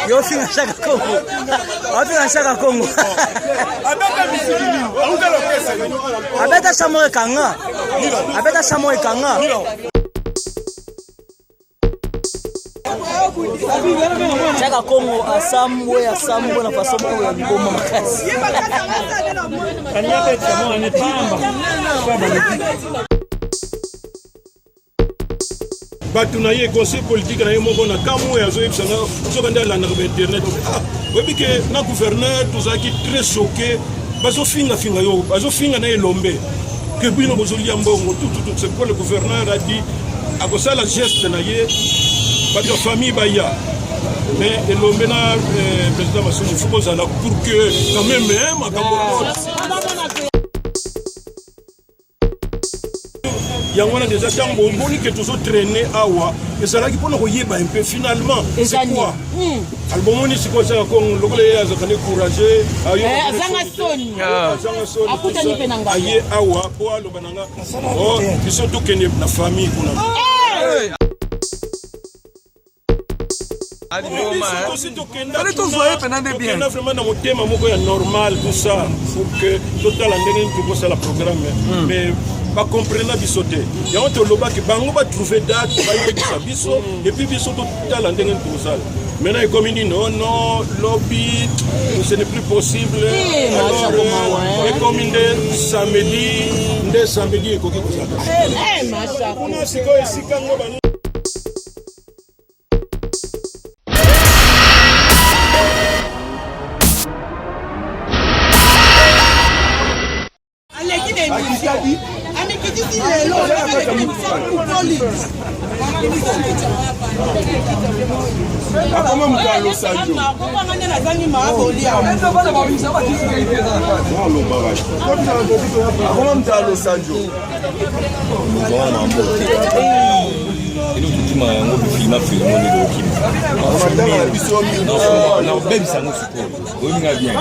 Yo finga shaka Kongo. Afinga shaka Kongo. Abeta Samoe Kanga. Abeta Samoe Kanga. Shaka Kongo asamwe na fasomo ya ngoma makasi. Kanyate Samoe ni pamba. Batuna ye conseil politique na yemo na kamu ya zoe bisanga sokanda la na internet webi ke na gouverneur tozaki très choqué bazo finga yo bazo finga na elombe que bino bozolia mbongo tout c'est quoi le gouverneur a dit akosala geste na ye bato famille baya mais elombe na président Massoudi faut ça pour que quand même makambo Yangwana déjà tango mboni que tous traîner awa et ça là qui pour nous yeba un peu finalement c'est quoi albumoni c'est quoi ça comme lokole ya zakane courageux ayo azanga soni akutani pe nanga aye awa po alo bananga oh ils sont tous kene na famille kuna Allez tous voyer pendant des biens. On a vraiment dans mon thème normal tout ça pour que total andenge pour ça la programme mais pas comprendre bisoté ya on te loba que bango va trouver date va y faire biso et puis biso total andenge tout ça maintenant il comme dit non lobby ce n'est plus possible alors et comme samedi et koki ça macha on a siko esikango ba Comment Mutalo Sanjo? Comment Mutalo Sanjo? Ele última ngo filma ni dokima. Na baby sango siko. Go minga bien.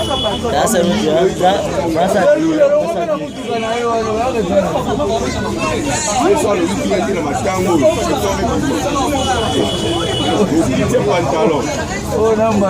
Sasa Eso lo que tiene matango. C'est pantalon. Oh namba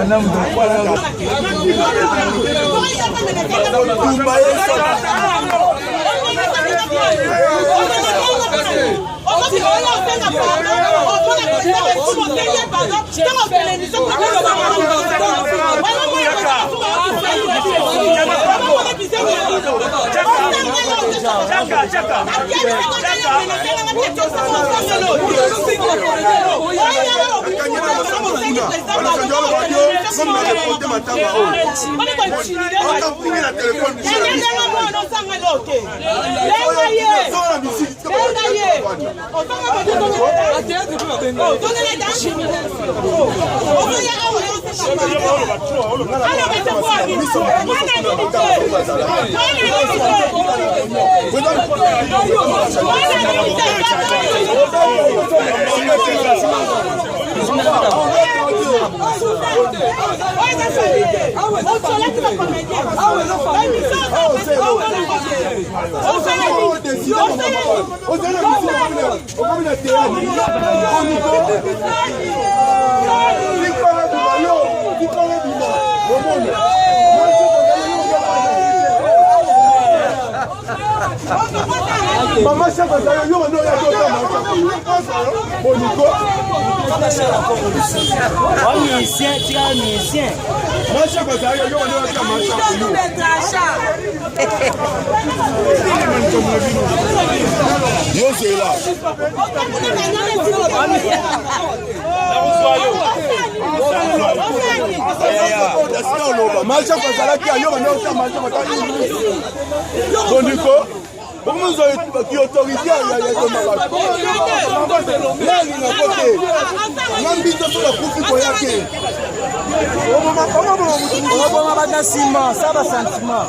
Maman chaka ça yo no ya to boniko musicien, tu es musicien. Maman chaka ça yo no ya macha yo c'est là Macha kwa salaki ayo bana macha matani. Boniko. Comment vous avez qui autorité à y tomber? Là il n'a pas été. L'ambition sur la coupe pour yake. On va dans ciment, ça va sentiment.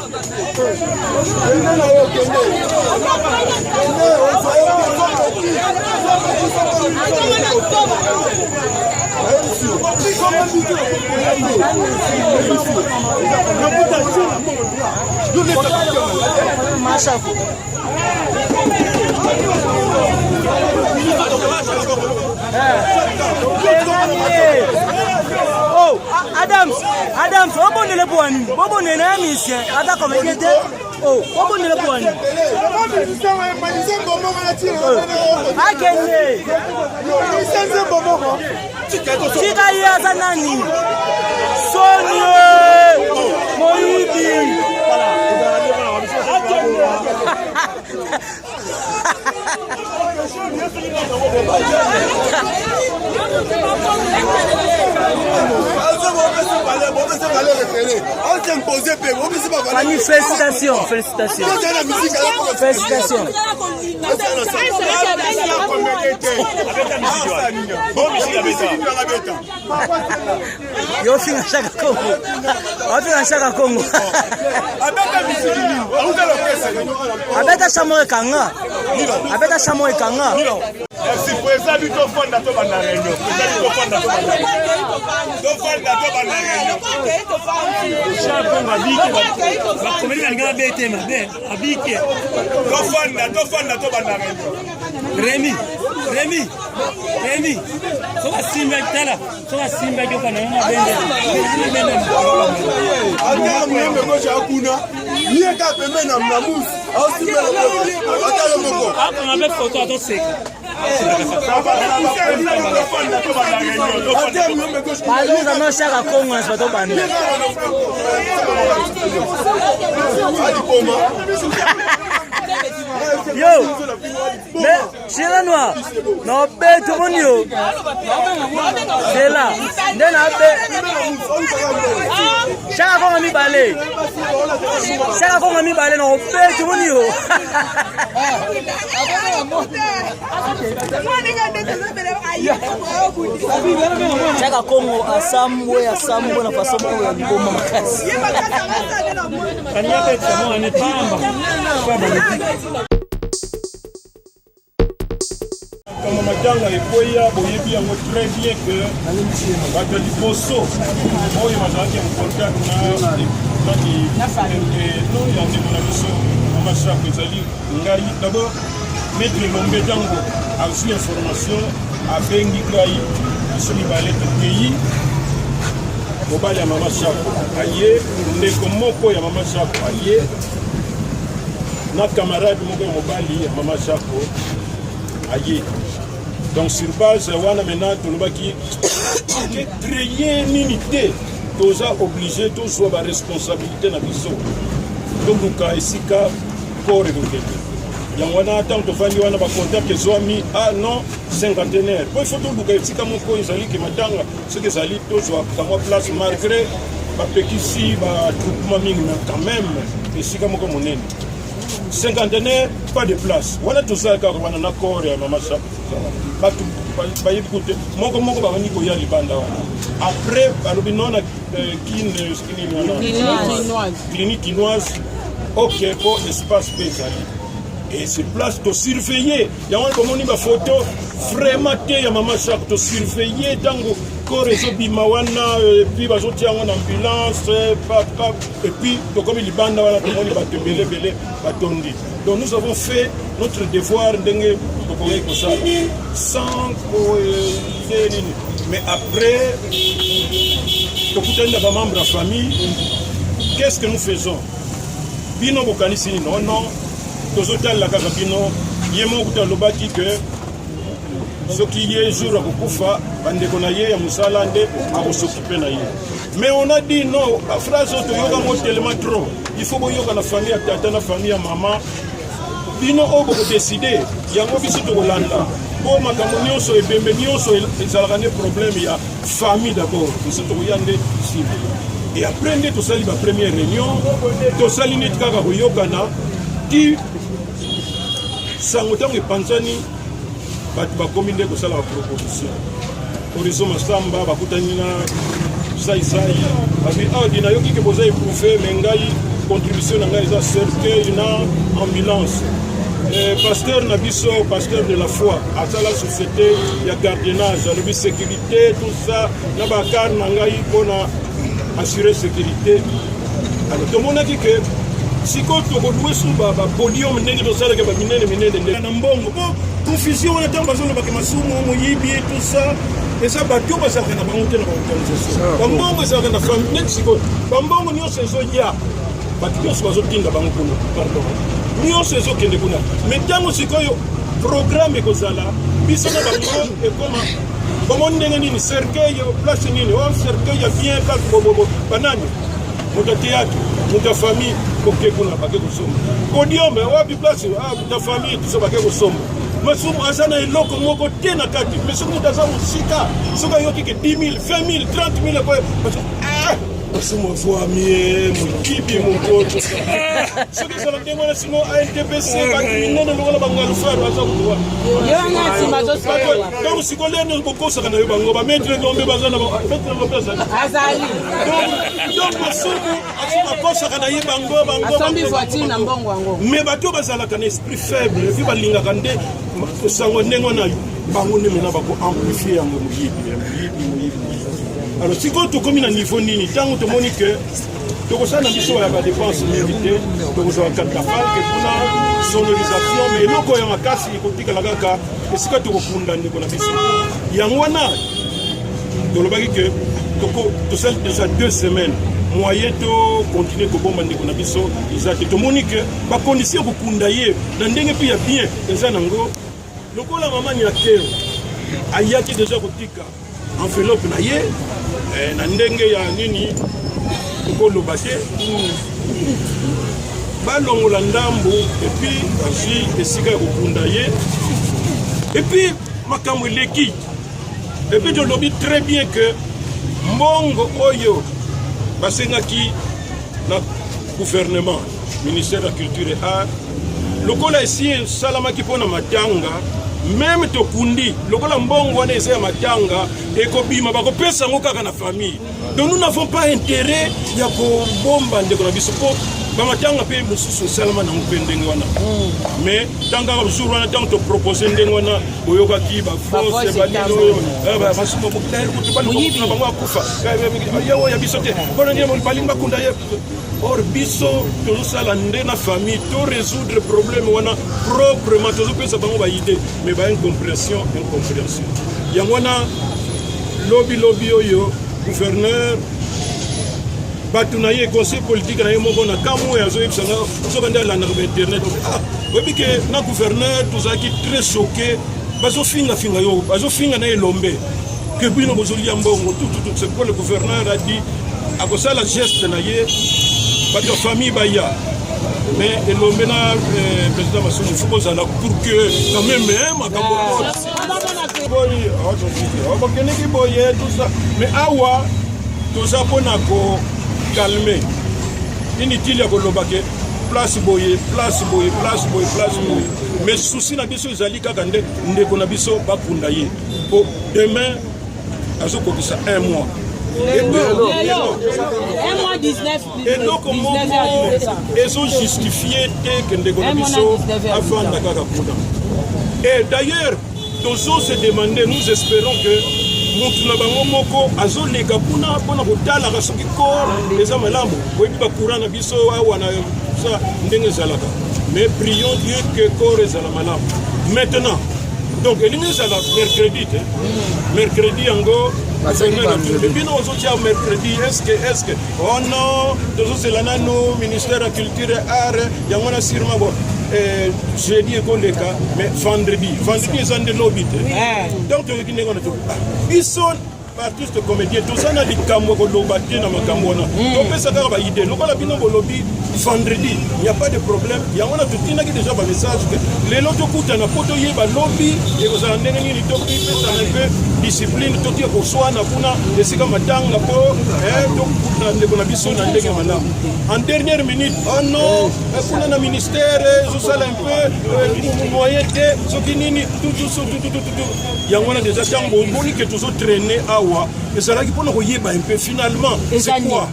Oh, Adams, obonele bwani, obonele na mission, ata komekete. Oh, obonele bwani. Akene. Chika ya sanani. Sonye. Moibi. Félicitations, félicitations. Félicitations. Yo finga shaka Congo. Finga shaka Congo. Abeta Samoe Kanga. Abeta Samoe Kanga. Merci pour ça du tout fond d'ato bana réunion. Do fond d'ato bana réunion. Chaque ngabiki ba komeli ngala bete ma be abiki. Do fond d'ato bana réunion. Remy. So asimba tala. So asimba kwa na bende. Ata mwembe ko chakuna. Niye ka pembe na mnamusi. Au simba na ata moko. Ako ngabe photo ato sek. Baluza no shaka Congo bato bana. Yo, mais c'est la noire. Non, bête mon yo. C'est là. Ndena Chaka Congo mi balé. Chaka Congo mi balé non bête mon yo. Chaka Congo asamwe na façon ya ngoma makasi. Kanya bete mo anetamba. Comme Matanga et Poya, boyebi yango très bien que bato liboso oyo bazalaki en contact non ya ndeko na biso mama Chapo ezali ngai d'abord maître Lombe Jango azwi information abengi ngai biso mibale tokei mobali ya mama Chapo aye ndeko moko ya mama Chapo aye na camarade moko ya mobali ya mama Chapo aye. Donc sur base wana maintenant tolobaki créer une unité toza obligé tozwa ba responsabilité na biso donc ka esika corps ekokende yango wana ata tovandi wana bacontact ezwami non cinquantenaire po ifo toluka esika moko ezali ke Matanga soki ezali tozwa kamwa place malgré bapekisi batroupement mingi mais quand même esika moko monene cinquantenaire pas de place wana tozalaka wana na corps ya mama Chapo batu bayebi kote moko babani koya libanda wana après balobi nona clinique chinoise ok po espace bezali et sur place to surveiller yango komoni ba photo vraiment te ya mama Chapo to surveiller tango corps ezobima wana puis bazotia yango na ambulance et puis tokomi libanda wana tomoni bato belebele batondi. Donc nous avons fait notre devoir sans mais après les membres de la famille, qu'est-ce que nous faisons? Bino bokanisi non tozotal la kabino yemo kutalobaki que ce qui est jour à Kukufa, bandeko na ye ya musala nde a s'occuper na ye. Mais on a dit non, la phrase auto tellement trop. Il faut que la famille tata na famille maman bino obo décider yango biso to Hollanda po makambo nyonso ebembe nyonso ezalaka nde problème ya famille d'abord biso tokoya nde cible et après nde tosali bapremière réunion tosali neti kaka koyokana ti sango ntango epanzani bato bakomi nde kosala baproposition horizon masamba bakutani na saisai abi adi nayoki ke boza éprouvé me ngai contribution na ngai eza cercueil na ambulance pasteur na biso, pasteur de la foi, à la société, il y a gardiennage, il y a sécurité, tout ça, il y a bakar nangai pour assurer sécurité. Alors tout le monde a dit que si quand tu as sous podium, tu as confusion, on attend besoin de bakemasumo, tout ça. Et ça, bateau, ça va pas monter dans l'organisation. Bambongo, ça va faire net psycho. Bambongo, nous sommes ya. Bateau, ça va sortir dans la pardon. Nyonso ezokende kuna mais ntango sikoyo programme ekozala biso na bango ekoma bomoni ndenge nini cercueil place nini cercueil ya bien kaka banani moto théâtre moto famille koke kuna bake kosomba podium wapi place ta famille tout ça bake kosomba masumu azana eloko moko te na kati mais soki moto aza mosika soki ayoki ke 10 000 20 000 30 000 koye masumu foamie mokibi mokoto soki ezala ndenge wana sino ANTPC baminene lokola bango alufaro aza kuwa donc sikolene bokosaka na yo bango bametre lombe baza na bametre lombe azali donc masumu akosaka na ye bango mais bato bazalaka na esprit faible epi balingaka nde sango ndenge wana bango nde mena bako amplifie yango moyibi. Alors si quand tu commis à niveau nini, tant que tu moniques, tu as na biso ya ba dépense militaire, tu as catafalque pour sonorisation, mais loko ya makasi ikotika la kaka, et si quand tu refunda ndeko na biso. Yangwana to lobaki que tu sais déjà 2 semaines. Moyen to continuer ko bomba ndeko na biso, izaki to monique ba condition ko kunda ye, na ndenge pi ya bien, eza nango. Loko la maman ya kero. Ayaki déjà kotika. Enveloppe na ye na ndenge ya nini kokoloba te balongola ndambo epuis asi esika ya kokunda ye epuis makambo eleki epuis tolobi très bien que mbongo oyo basengaki na gouvernement ministère de la culture et art lokola esi esalamaki mpona matanga même tokundi lokola mbongo wana eza ya matanga ekobima bakopesa ngo kaka na famille donc nous n'avons pas intérêt ya kobomba ndeko na biso po bamatanga mpe mosusu esalama nango mpe ndenge wana mais tangaka jour wana ntango topropose ndenge wana boyokaki bafose banino oyo basumabana bango akufa yewo ya biso te mpona nini balingi bakunda ye or biso tozosala nde na famille to résoudre problème wana proprement tozopesa bango baide mais incompréhension yango wana lobi oyo gouverneur bato na ye conseil politique na ye moko na kamwe azoyebisanga soki nde alandaka ba internet oyebi ke na gouverneur tozalaki très choqué bazofingafinga yo bazofinga na elombe ke bino bozolia mbongo tout c'est pourquoi le gouverneur a dit akosala geste na ye bato ya famille baya mais elombe na président Massoum il faut kozala pour que quand même makambo bokeneki boye tout ça mais awa toza mpona kokalme inutile ya koloba ke place boye mais souci na biso ezali kaka nde ndeko na biso bakunda ye po demain azokokisa 1 mois et donc ils ont justifié que ndeko na biso avanda kaka kuna et d'ailleurs tous se demander nous espérons que mutu na bango moko azoleka kuna mpona kotalaka soki corps eza malamu oyebi bacourant na biso awa na sa ndenge ezalaka mais prions Dieu que corps ezala malamu maintenant donc elingi ezala mercredi yango bino ozotia mercredi est-ce que oh non tozosela nano ministère ya culture et art yango na sûrement bon jeudi ekoleka mais vendredi eza nde lobi te donc toyoki ndenge wana biso artiste comédien toza na likambo koloba te na makambo wana topesa kaka baide lokola bino bolobi vendredi il n'y a pas de problème yango na totinaki déjà bamessage ke lelo tokutana po toyeba lobi ekozala ndenge nini topesana mpe discipline totia koswana kuna esika matanga po tokutana ndeko na biso na ndenge malamu en dernière minute oh non kuna na ministère ezosala un peu moyen te soki nini yango wana déjà ntango omoni ke tozotraîne awa ezalaki mpona koyeba un peu finalement c'est quoi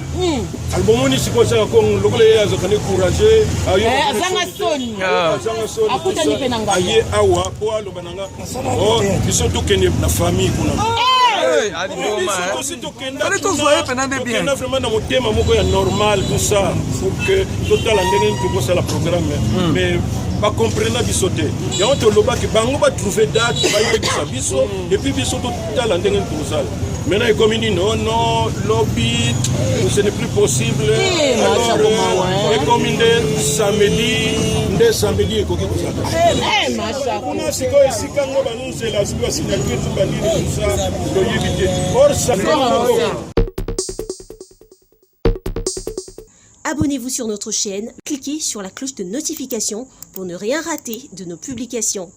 albomoni sikoyo saka kongo lokola ye azakane courage azanga soni akutani mpe na ngai aye awa po aloba na nga biso tokende na famille kuna tokenda vraiment na motema moko ya normal tout ça pour que totala ndenge nini tokosala programme mais bakomprena biso te yango tolobaki bango batrouve date bayebisa biso epuis biso totala ndenge nini tokosala maintenant ekomi nini non lobby ce n'est plus possible alors ekomi nde samedi ekoki kozala kuna sikoyo esika ngo banuzela sikoyo signature tubanini tusa toyebi te or Abonnez-vous sur notre chaîne, cliquez sur la cloche de notification pour ne rien rater de nos publications.